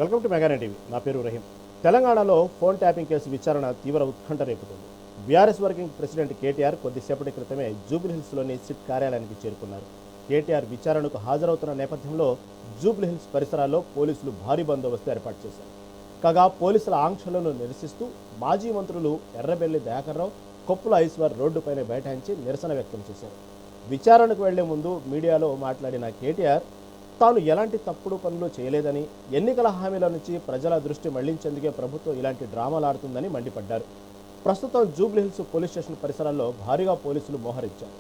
Welcome to mega TV. నా పేరు రహీం. తెలంగాణలో ఫోన్ ట్యాపింగ్ కేసు విచారణ తీవ్ర ఉత్కంఠ రేపుతుంది. బీఆర్ఎస్ వర్కింగ్ ప్రెసిడెంట్ కేటీఆర్ కొద్దిసేపటి క్రితమే జూబ్లీహిల్స్లోని సిట్ కార్యాలయానికి చేరుకున్నారు. కేటీఆర్ విచారణకు హాజరవుతున్న నేపథ్యంలో జూబ్లీహిల్స్ పరిసరాల్లో పోలీసులు భారీ బందోబస్తు ఏర్పాటు చేశారు. కాగా పోలీసుల ఆంక్షలను నిరసిస్తూ మాజీ మంత్రులు ఎర్రబెల్లి దయాకర్రావు, కొప్పుల ఈశ్వర్ రోడ్డుపైన బైఠాయించి నిరసన వ్యక్తం చేశారు. విచారణకు వెళ్లే ముందు మీడియాలో మాట్లాడిన కేటీఆర్ తాను ఎలాంటి తప్పుడు పనులు చేయలేదని, ఎన్నికల హామీల నుంచి ప్రజల దృష్టి మళ్లించేందుకే ప్రభుత్వం ఇలాంటి డ్రామాలు ఆడుతుందని మండిపడ్డారు. ప్రస్తుతం జూబ్లీహిల్స్ పోలీస్ స్టేషన్ పరిసరాల్లో భారీగా పోలీసులు మోహరించారు.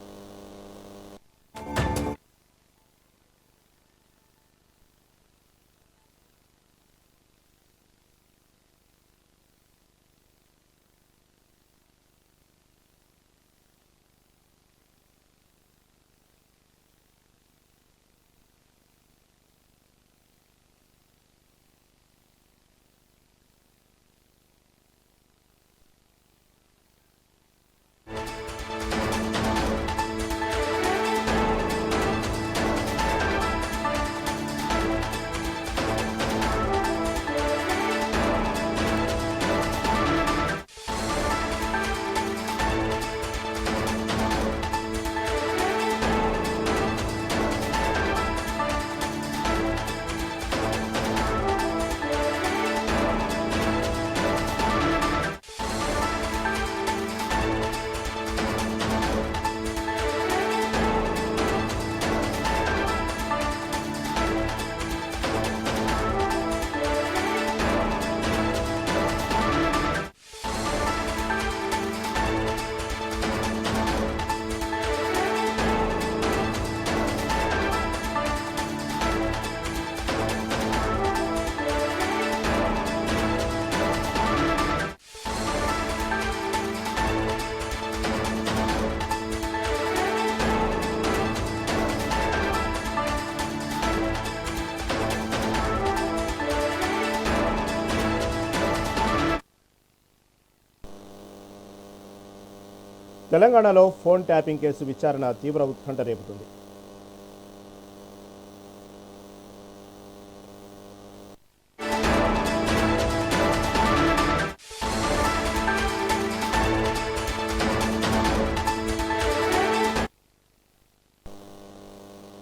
తెలంగాణలో ఫోన్ ట్యాపింగ్ కేసు విచారణ తీవ్ర ఉత్కంఠ రేపుతుంది.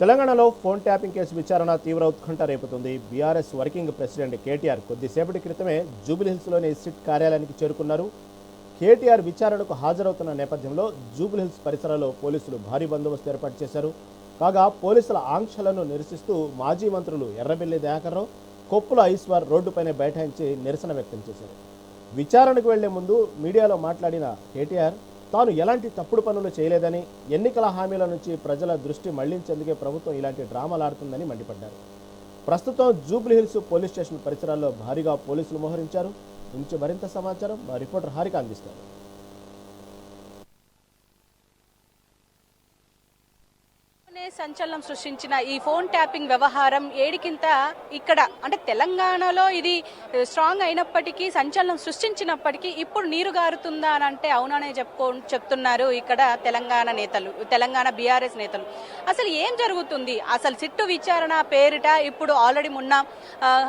తెలంగాణలో ఫోన్ ట్యాపింగ్ కేసు విచారణ తీవ్ర ఉత్కంఠ రేపుతుంది. బీఆర్ఎస్ వర్కింగ్ ప్రెసిడెంట్ కేటీఆర్ కొద్దిసేపటి క్రితమే జూబ్లీహిల్స్లోని సిట్ కార్యాలయానికి చేరుకున్నారు. కేటీఆర్ విచారణకు హాజరవుతున్న నేపథ్యంలో జూబ్లీహిల్స్ పరిసరాల్లో పోలీసులు భారీ బందోబస్తు ఏర్పాటు చేశారు. కాగా పోలీసుల ఆంక్షలను నిరసిస్తూ మాజీ మంత్రులు ఎర్రబెల్లి దయాకర్రావు, కొప్పుల ఈశ్వర్ రోడ్డుపైన బైఠాయించి నిరసన వ్యక్తం చేశారు. విచారణకు వెళ్లే ముందు మీడియాలో మాట్లాడిన కేటీఆర్ తాను ఎలాంటి తప్పుడు పనులు చేయలేదని, ఎన్నికల హామీల నుంచి ప్రజల దృష్టి మళ్లించేందుకే ప్రభుత్వం ఇలాంటి డ్రామాలు ఆడుతుందని మండిపడ్డారు. ప్రస్తుతం జూబ్లీహిల్స్ పోలీస్ స్టేషన్ పరిసరాల్లో భారీగా పోలీసులు మోహరించారు. నుంచి మరింత సమాచారం మా రిపోర్టర్ హారిక అందిస్తారు. సంచలనం సృష్టించిన ఈ ఫోన్ ట్యాపింగ్ వ్యవహారం ఏడికింత ఇక్కడ అంటే తెలంగాణలో ఇది స్ట్రాంగ్ అయినప్పటికీ, సంచలనం సృష్టించినప్పటికీ ఇప్పుడు నీరు గారుతుందా అని అంటే అవుననే చెప్తున్నారు ఇక్కడ తెలంగాణ బీఆర్ఎస్ నేతలు. అసలు ఏం జరుగుతుంది? అసలు సిట్టు విచారణ పేరిట ఇప్పుడు ఆల్రెడీ మొన్న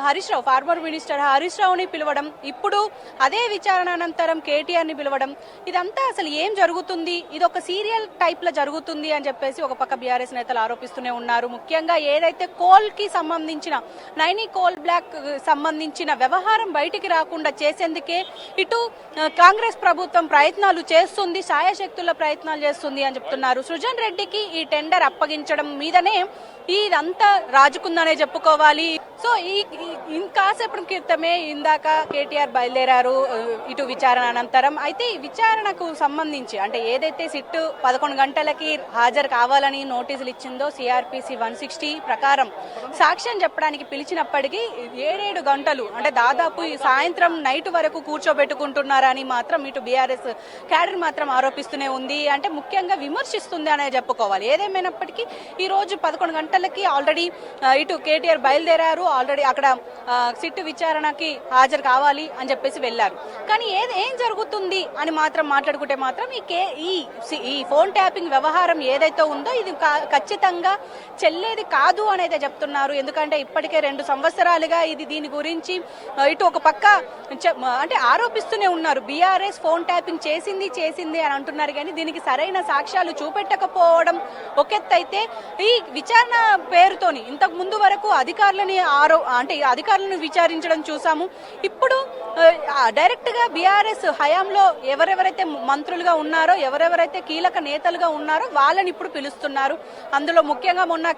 హరీష్ రావు, ఫార్మర్ మినిస్టర్ హరీష్ రావుని పిలవడం, ఇప్పుడు అదే విచారణ అనంతరం కేటీఆర్ ని పిలవడం, ఇదంతా అసలు ఏం జరుగుతుంది? ఇది ఒక సీరియల్ టైప్ లో జరుగుతుంది అని చెప్పేసి ఒక పక్క బీఆర్ఎస్ నేతలు ఆరోపిస్తూనే ఉన్నారు. ముఖ్యంగా ఏదైతే కోల్ కి సంబంధించిన నైనీ కోల్ బ్లాక్ సంబంధించిన వ్యవహారం బయటికి రాకుండా చేసేందుకే ఇటు కాంగ్రెస్ ప్రభుత్వం ప్రయత్నాలు చేస్తుంది, శాయశక్తుల ప్రయత్నాలు చేస్తుంది అని చెప్తున్నారు. సృజన్ రెడ్డికి ఈ టెండర్ అప్పగించడం మీదనే ఇదంతా రాజుకుందనే చెప్పుకోవాలి. సో ఇంకాసేపటి క్రితమే ఇందాక కేటీఆర్ బయలుదేరారు ఇటు విచారణ అనంతరం. అయితే ఈ విచారణకు సంబంధించి అంటే ఏదైతే సిట్ 11 గంటలకి హాజరు కావాలని నోటీసులు ఇచ్చిందో సిఆర్పిసి 160 ప్రకారం సాక్ష్యం చెప్పడానికి పిలిచినప్పటికీ 7 గంటలు అంటే దాదాపు సాయంత్రం నైట్ వరకు కూర్చోబెట్టుకుంటున్నారని మాత్రం ఇటు బీఆర్ఎస్ క్యాడర్ మాత్రం ఆరోపిస్తూనే ఉంది. అంటే ముఖ్యంగా విమర్శిస్తుంది అనే చెప్పుకోవాలి. ఏదేమైనప్పటికీ ఈ రోజు 11 గంటలకి ఆల్రెడీ ఇటు కేటీఆర్ బయలుదేరారు. ఆల్రెడీ అక్కడ సిట్ విచారణకి హాజరు కావాలి అని చెప్పేసి వెళ్లారు. కానీ ఏం జరుగుతుంది అని మాత్రం మాట్లాడుకుంటే మాత్రం ఈ ఫోన్ ట్యాపింగ్ వ్యవహారం ఏదైతే ఉందో ఇది ఖచ్చితంగా ఖచ్చితంగా చెల్లేది కాదు అనేది చెప్తున్నారు. ఎందుకంటే ఇప్పటికే 2 సంవత్సరాలుగా దీని గురించి ఇటు ఒక పక్క అంటే ఆరోపిస్తూనే ఉన్నారు. బీఆర్ఎస్ ఫోన్ ట్యాపింగ్ చేసింది అని అంటున్నారు. కానీ దీనికి సరైన సాక్ష్యాలు చూపెట్టకపోవడం ఒక ఎత్తు అయితే, ఈ విచారణ పేరుతోని ఇంతకు ముందు వరకు అధికారులను విచారించడం చూసాము. ఇప్పుడు డైరెక్ట్ గా బీఆర్ఎస్ హయాంలో ఎవరెవరైతే మంత్రులుగా ఉన్నారో, ఎవరెవరైతే కీలక నేతలుగా ఉన్నారో వాళ్ళని ఇప్పుడు పిలుస్తున్నారు. అందులో ముఖ్యంగా మొన్న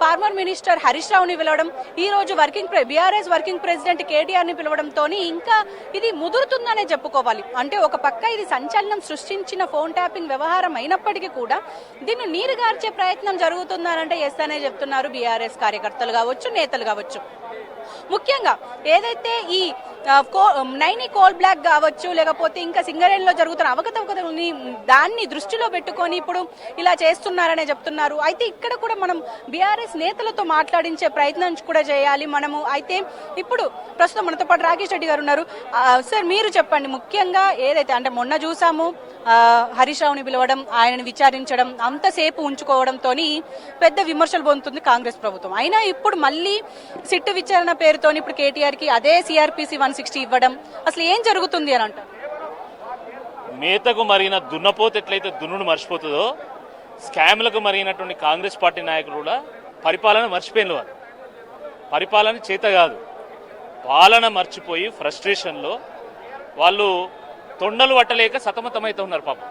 ఫార్మర్ మినిస్టర్ హరీష్ రావుని పిలవడం, ఈ రోజు బీఆర్ఎస్ వర్కింగ్ ప్రెసిడెంట్ కేటీఆర్ ని పిలవడంతో ఇంకా ఇది ముదురుతుందనే చెప్పుకోవాలి. అంటే ఒక పక్క ఇది సంచలనం సృష్టించిన ఫోన్ ట్యాపింగ్ వ్యవహారం అయినప్పటికీ కూడా దీన్ని నీరుగార్చే ప్రయత్నం జరుగుతుందనంటే ఎస్ అనే చెప్తున్నారు బీఆర్ఎస్ కార్యకర్తలు కావచ్చు, నేతలు కావచ్చు. ముఖ్యంగా ఏదైతే ఈ నైని కోల్ బ్లాక్ కావచ్చు, లేకపోతే ఇంకా సింగరేణిలో జరుగుతున్న అవకతవకలని దాన్ని దృష్టిలో పెట్టుకొని ఇప్పుడు ఇలా చేస్తున్నారనే చెప్తున్నారు. అయితే ఇక్కడ కూడా మనం బీఆర్ఎస్ నేతలతో మాట్లాడించే ప్రయత్నం కూడా చేయాలి మనము. అయితే ఇప్పుడు ప్రస్తుతం మనతో పాటు రాకేష్ రెడ్డి గారు ఉన్నారు. సార్, మీరు చెప్పండి, ముఖ్యంగా ఏదైతే అంటే మొన్న చూసాము హరీష్ రావుని పిలవడం, ఆయనను విచారించడం, అంతసేపు ఉంచుకోవడంతో పెద్ద విమర్శలు పొందుతుంది కాంగ్రెస్ ప్రభుత్వం. అయినా ఇప్పుడు మళ్ళీ సిట్టు విచారణ పేరుతో ఇప్పుడు కేటీఆర్ కి అదే సిఆర్పిసి 160 ఇవ్వడం, అసలు ఏం జరుగుతుంది అని అంటారు? మేతకు మరిగిన దున్నపోత ఎట్లయితే దున్నును మర్చిపోతుందో, స్కామ్లకు మరిగినటువంటి కాంగ్రెస్ పార్టీ నాయకులు కూడా పరిపాలన మర్చిపోయిన వారు. పరిపాలన చేత కాదు, పాలన మర్చిపోయి ఫ్రస్ట్రేషన్లో వాళ్ళు తొండలు పట్టలేక సతమతమైతే ఉన్నారు పాపం.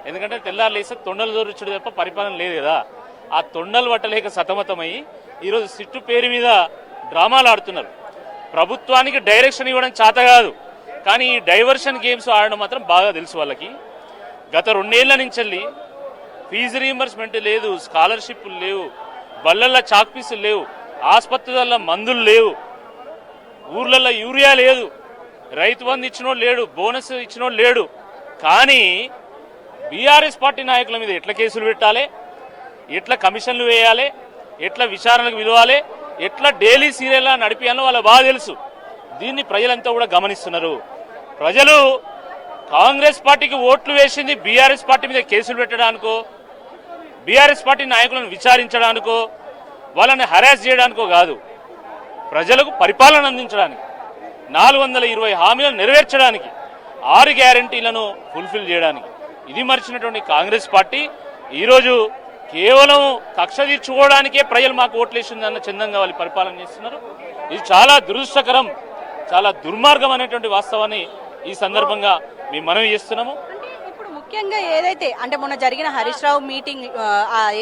ఎందుకంటే తెల్లారు లేస్తే తొండలు దొరిచుడు తప్ప పరిపాలన లేదు కదా. ఆ తొండలు పట్టలేక సతమతమై ఈరోజు సిట్టు పేరు మీద డ్రామాలు ఆడుతున్నారు. ప్రభుత్వానికి డైరెక్షన్ ఇవ్వడం చేత కాదు, కానీ ఈ డైవర్షన్ గేమ్స్ ఆడడం మాత్రం బాగా తెలుసు వాళ్ళకి. గత 2 ఏళ్ల నుంచి ఫీజు రీయింబర్స్మెంట్ లేదు, స్కాలర్షిప్లు లేవు, బళ్ళల్లో చాక్పీసులు లేవు, ఆసుపత్రులలో మందులు లేవు, ఊర్లలో యూరియా లేదు, రైతు బంధు ఇచ్చినోడు లేడు, బోనస్ ఇచ్చినోడు లేడు. కానీ బీఆర్ఎస్ పార్టీ నాయకుల మీద ఎట్లా కేసులు పెట్టాలి, ఎట్లా కమిషన్లు వేయాలి, ఎట్లా విచారణకు పిలవాలి, ఎట్లా డైలీ సీరియల్లా నడిపియాలో వాళ్ళ బాగా తెలుసు. దీన్ని ప్రజలంతా కూడా గమనిస్తున్నారు. ప్రజలు కాంగ్రెస్ పార్టీకి ఓట్లు వేసింది బీఆర్ఎస్ పార్టీ మీద కేసులు పెట్టడానికో, బీఆర్ఎస్ పార్టీ నాయకులను విచారించడానికో, వాళ్ళని హరాస్ చేయడానికో కాదు, ప్రజలకు పరిపాలన అందించడానికి, 420 హామీలను నెరవేర్చడానికి, 6 గ్యారంటీలను ఫుల్ఫిల్ చేయడానికి. ఇది మర్చినటువంటి కాంగ్రెస్ పార్టీ ఈరోజు కేవలం కక్ష తీర్చుకోవడానికే ప్రజలు మాకు ఓట్లేసిందన్న చందంగా వాళ్ళు పరిపాలన చేస్తున్నారు. ఇది చాలా దురదృష్టకరం, చాలా దుర్మార్గం అనేటువంటి వాస్తవాన్ని ఈ సందర్భంగా మేము మనవి చేస్తున్నాము. ఇప్పుడు ముఖ్యంగా ఏదైతే అంటే మొన్న జరిగిన హరీష్ రావు మీటింగ్,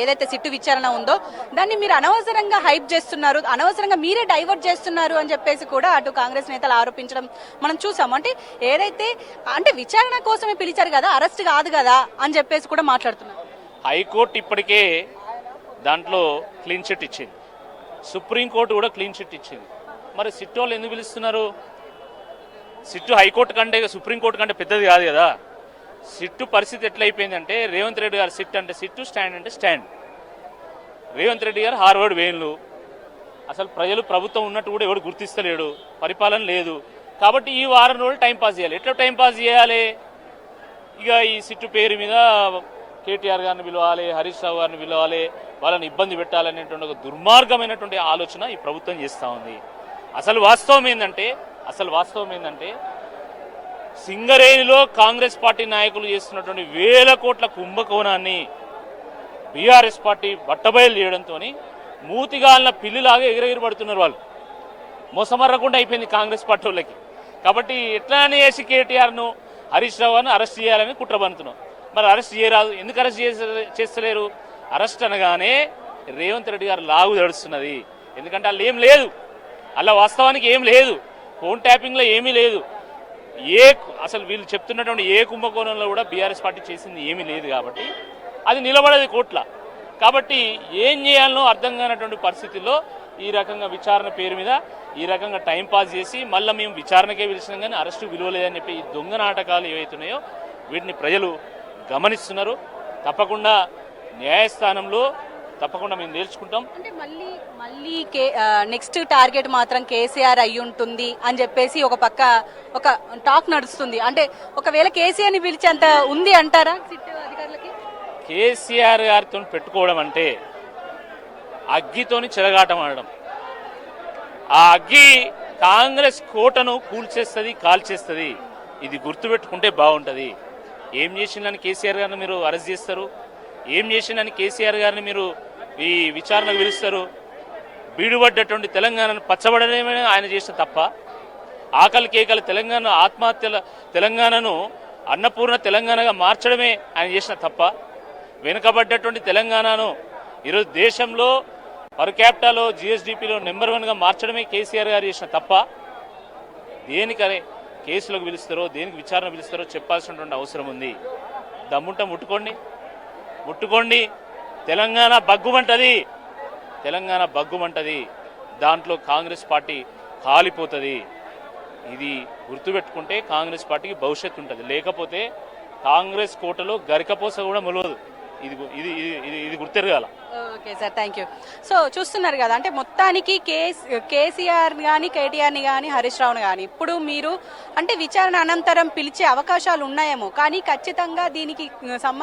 ఏదైతే సిట్టు విచారణ ఉందో దాన్ని మీరు అనవసరంగా హైప్ చేస్తున్నారు, అనవసరంగా మీరే డైవర్ట్ చేస్తున్నారు అని చెప్పేసి కూడా అటు కాంగ్రెస్ నేతలు ఆరోపించడం మనం చూసాం. అంటే ఏదైతే అంటే విచారణ కోసమే పిలిచారు కదా, అరెస్ట్ కాదు కదా అని చెప్పేసి కూడా మాట్లాడుతున్నారు. హైకోర్టు ఇప్పటికే దాంట్లో క్లీన్ చిట్ ఇచ్చింది, సుప్రీంకోర్టు కూడా క్లీన్ చిట్ ఇచ్చింది. మరి సిట్టు వాళ్ళు ఎందుకు పిలుస్తున్నారు? సిట్టు హైకోర్టు కంటే సుప్రీంకోర్టు కంటే పెద్దది కాదు కదా. సిట్టు పరిస్థితి ఎట్లయిపోయిందంటే, రేవంత్ రెడ్డి గారు సిట్ అంటే సిట్టు, స్టాండ్ అంటే స్టాండ్. రేవంత్ రెడ్డి గారు హార్వర్డ్ వేన్లు. అసలు ప్రజలు ప్రభుత్వం ఉన్నట్టు కూడా ఎవరు గుర్తిస్తలేడు, పరిపాలన లేదు. కాబట్టి ఈ వారం రోజులు టైంపాస్ చేయాలి. ఎట్లా టైంపాస్ చేయాలి? ఇక ఈ సిట్టు పేరు మీద కేటీఆర్ గారిని పిలవాలి, హరీష్ రావు గారిని పిలవాలి, వాళ్ళని ఇబ్బంది పెట్టాలనేటువంటి ఒక దుర్మార్గమైనటువంటి ఆలోచన ఈ ప్రభుత్వం చేస్తూ ఉంది. అసలు వాస్తవం ఏంటంటే సింగరేణిలో కాంగ్రెస్ పార్టీ నాయకులు చేస్తున్నటువంటి 1000 కోట్ల కుంభకోణాన్ని బీఆర్ఎస్ పార్టీ బట్టబయలు చేయడంతో మూతిగాలిన పిల్లిలాగా ఎగిరెగిరి పడుతున్నారు. వాళ్ళు మోసమర్రకుండా అయిపోయింది కాంగ్రెస్ పార్టీ వాళ్ళకి. కాబట్టి ఎట్లానే చేసి కేటీఆర్ను, హరీష్ రావును అరెస్ట్ చేయాలని కుట్ర పన్నుతున్నాం. మరి అరెస్ట్ చేయరాదు, ఎందుకు అరెస్ట్ చేస్తలేరు? అరెస్ట్ అనగానే రేవంత్ రెడ్డి గారు లాగు దడుస్తున్నది. ఎందుకంటే వాళ్ళు ఏం లేదు, అలా వాస్తవానికి ఏం లేదు, ఫోన్ ట్యాపింగ్లో ఏమీ లేదు. అసలు వీళ్ళు చెప్తున్నటువంటి ఏ కుంభకోణంలో కూడా బీఆర్ఎస్ పార్టీ చేసింది ఏమీ లేదు. కాబట్టి అది నిలబడేది కోట్ల. కాబట్టి ఏం చేయాలనో అర్థం కానటువంటి పరిస్థితుల్లో ఈ రకంగా విచారణ పేరు మీద ఈ రకంగా టైంపాస్ చేసి మళ్ళీ మేము విచారణకే పిలిచినాం కానీ అరెస్టు విలువలేదని చెప్పి ఈ దొంగ నాటకాలు ఏవైతున్నాయో వీటిని ప్రజలు గమనిస్తున్నారు. తప్పకుండా న్యాయస్థానంలో తప్పకుండా మేము నేర్చుకుంటాం. అంటే మళ్ళీ నెక్స్ట్ టార్గెట్ మాత్రం కేసీఆర్ అయి ఉంటుంది అని చెప్పేసి ఒక పక్క ఒక టాక్ నడుస్తుంది. అంటే ఒకవేళ కేసీఆర్ ని పిలిచేంత ఉంది అంటారా సిట్ అధికారులకి? కేసీఆర్ గారితో పెట్టుకోవడం అంటే అగ్గితోని చెలగాటం ఆడడం. ఆ అగ్గి కాంగ్రెస్ కోటను కూల్చేస్తుంది, కాల్చేస్తుంది. ఇది గుర్తుపెట్టుకుంటే బాగుంటుంది. ఏం చేసిందని కేసీఆర్ గారిని మీరు అరెస్ట్ చేస్తారు? ఏం చేసిందని కేసీఆర్ గారిని మీరు ఈ విచారణకు పిలుస్తారు? బీడుపడ్డటువంటి తెలంగాణను పచ్చబడడమే ఆయన చేసిన తప్ప. ఆకలి కేకల తెలంగాణ, ఆత్మహత్యల తెలంగాణను అన్నపూర్ణ తెలంగాణగా మార్చడమే ఆయన చేసిన తప్ప. వెనుకబడ్డటువంటి తెలంగాణను ఈరోజు దేశంలో పర్ క్యాపిటాలో జిఎస్డిపిలో నెంబర్ 1గా మార్చడమే కేసీఆర్ గారు చేసిన తప్ప. దేనికనే కేసులకు పిలుస్తారో, దేనికి విచారణ పిలుస్తారో చెప్పాల్సినటువంటి అవసరం ఉంది. దమ్ముంట ముట్టుకోండి. తెలంగాణ బగ్గుమంటది, తెలంగాణ బగ్గుమంటది. దాంట్లో కాంగ్రెస్ పార్టీ కాలిపోతుంది. ఇది గుర్తుపెట్టుకుంటే కాంగ్రెస్ పార్టీకి భవిష్యత్తు ఉంటుంది. లేకపోతే కాంగ్రెస్ కోటలో గరికపోస కూడా మొలవదు. ఇది ఇది ఇది ఇది గుర్తెరగాల. Okay sir, thank you. So చూస్తున్నారు కదా, అంటే మొత్తానికి కేసీఆర్ కానీ, కేటీఆర్ని కానీ, హరీష్ రావుని కానీ ఇప్పుడు మీరు అంటే విచారణ అనంతరం పిలిచే అవకాశాలు ఉన్నాయేమో, కానీ ఖచ్చితంగా దీనికి